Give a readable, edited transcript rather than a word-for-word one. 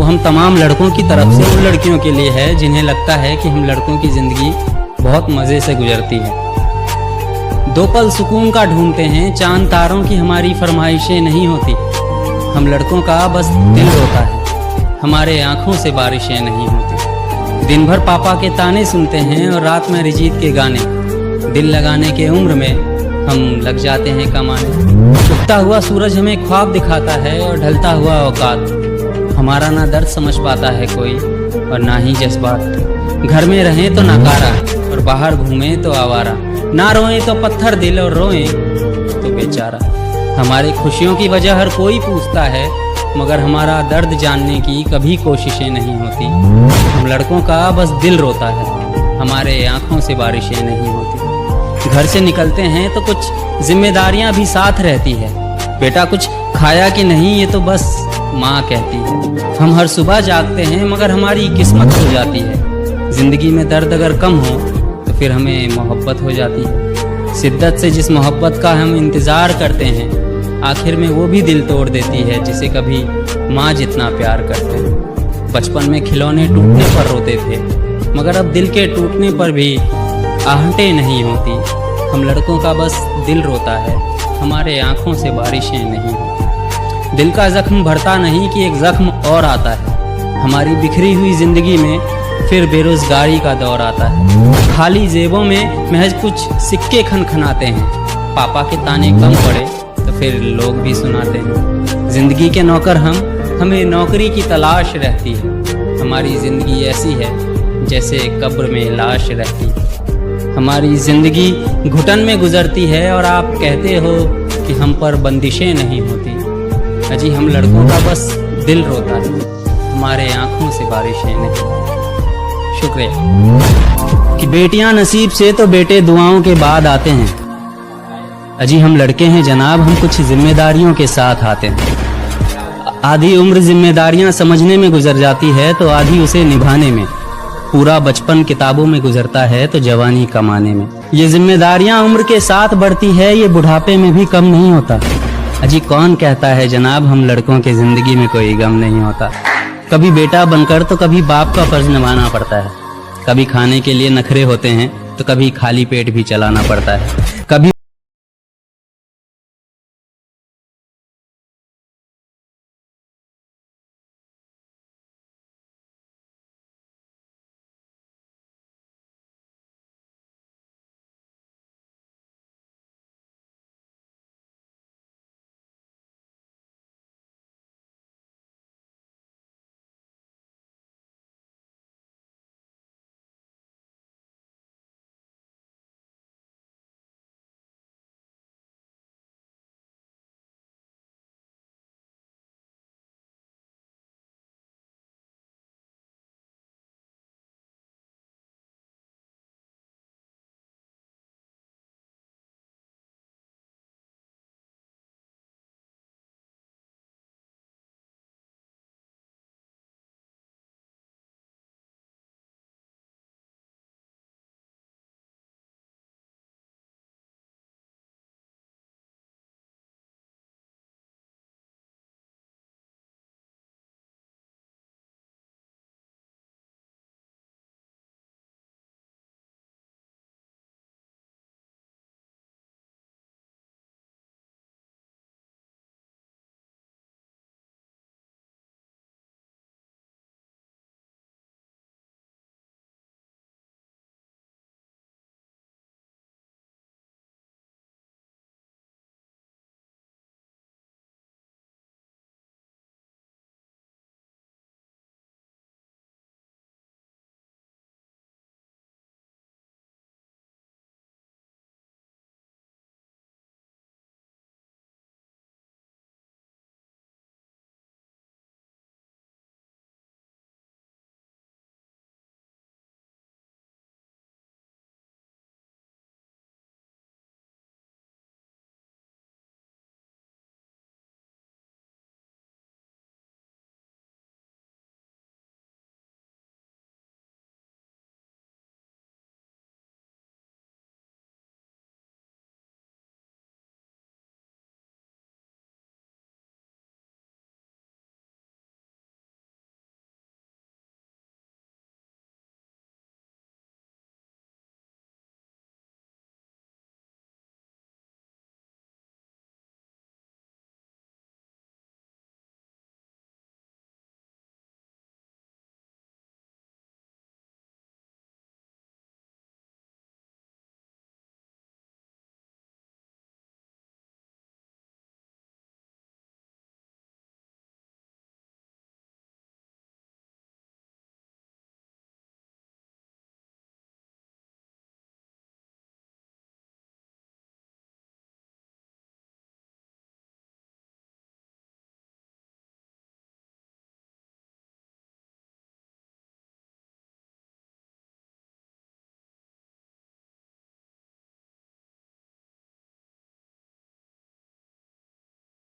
वो हम तमाम लड़कों की तरफ से उन लड़कियों के लिए है जिन्हें लगता है कि हम लड़कों की ज़िंदगी बहुत मज़े से गुजरती है। दो पल सुकून का ढूंढते हैं, चांद तारों की हमारी फरमाइशें नहीं होती। हम लड़कों का बस दिल रोता है, हमारे आँखों से बारिशें नहीं होती। दिन भर पापा के ताने सुनते हैं और रात में अरिजीत के गाने। दिल लगाने के उम्र में हम लग जाते हैं कमाने। उगता हुआ सूरज हमें ख्वाब दिखाता है और ढलता हुआ औकात। हमारा ना दर्द समझ पाता है कोई और ना ही जज्बात। घर में रहें तो नकारा और बाहर घूमें तो आवारा। ना रोएं तो पत्थर दिल और रोएं तो बेचारा। हमारी खुशियों की वजह हर कोई पूछता है, मगर हमारा दर्द जानने की कभी कोशिशें नहीं होती। हम लड़कों का बस दिल रोता है, हमारे आँखों से बारिशें नहीं होती। घर से निकलते हैं तो कुछ जिम्मेदारियां भी साथ रहती है। बेटा कुछ खाया कि नहीं ये तो बस माँ कहती है। हम हर सुबह जागते हैं मगर हमारी किस्मत हो जाती है। ज़िंदगी में दर्द अगर कम हो तो फिर हमें मोहब्बत हो जाती है। शिद्दत से जिस मोहब्बत का हम इंतज़ार करते हैं, आखिर में वो भी दिल तोड़ देती है जिसे कभी माँ जितना प्यार करते हैं। बचपन में खिलौने टूटने पर रोते थे, मगर अब दिल के टूटने पर भी आहटें नहीं होती। हम लड़कों का बस दिल रोता है, हमारे आँखों से बारिशें नहीं होती। दिल का ज़ख्म भरता नहीं कि एक ज़ख्म और आता है। हमारी बिखरी हुई ज़िंदगी में फिर बेरोज़गारी का दौर आता है। खाली जेबों में महज कुछ सिक्के खनखनाते हैं। पापा के ताने कम पड़े तो फिर लोग भी सुनाते हैं। ज़िंदगी के नौकर हमें नौकरी की तलाश रहती है। हमारी ज़िंदगी ऐसी है जैसे कब्र में लाश रहती है। हमारी ज़िंदगी घुटन में गुजरती है और आप कहते हो कि हम पर बंदिशें नहीं होती। अजी हम लड़कों का बस दिल रोता है, हमारे आँखों से बारिशें नहीं। शुक्रिया। कि बेटियां नसीब से तो बेटे दुआओं के बाद आते हैं। अजी हम लड़के हैं जनाब, हम कुछ जिम्मेदारियों के साथ आते हैं। आधी उम्र जिम्मेदारियां समझने में गुजर जाती है तो आधी उसे निभाने में। पूरा बचपन किताबों में गुजरता है तो जवानी कमाने में। ये जिम्मेदारियां उम्र के साथ बढ़ती है, ये बुढ़ापे में भी कम नहीं होता। अजी कौन कहता है जनाब हम लड़कों के जिंदगी में कोई गम नहीं होता। कभी बेटा बनकर तो कभी बाप का फर्ज निभाना पड़ता है। कभी खाने के लिए नखरे होते हैं तो कभी खाली पेट भी चलाना पड़ता है। कभी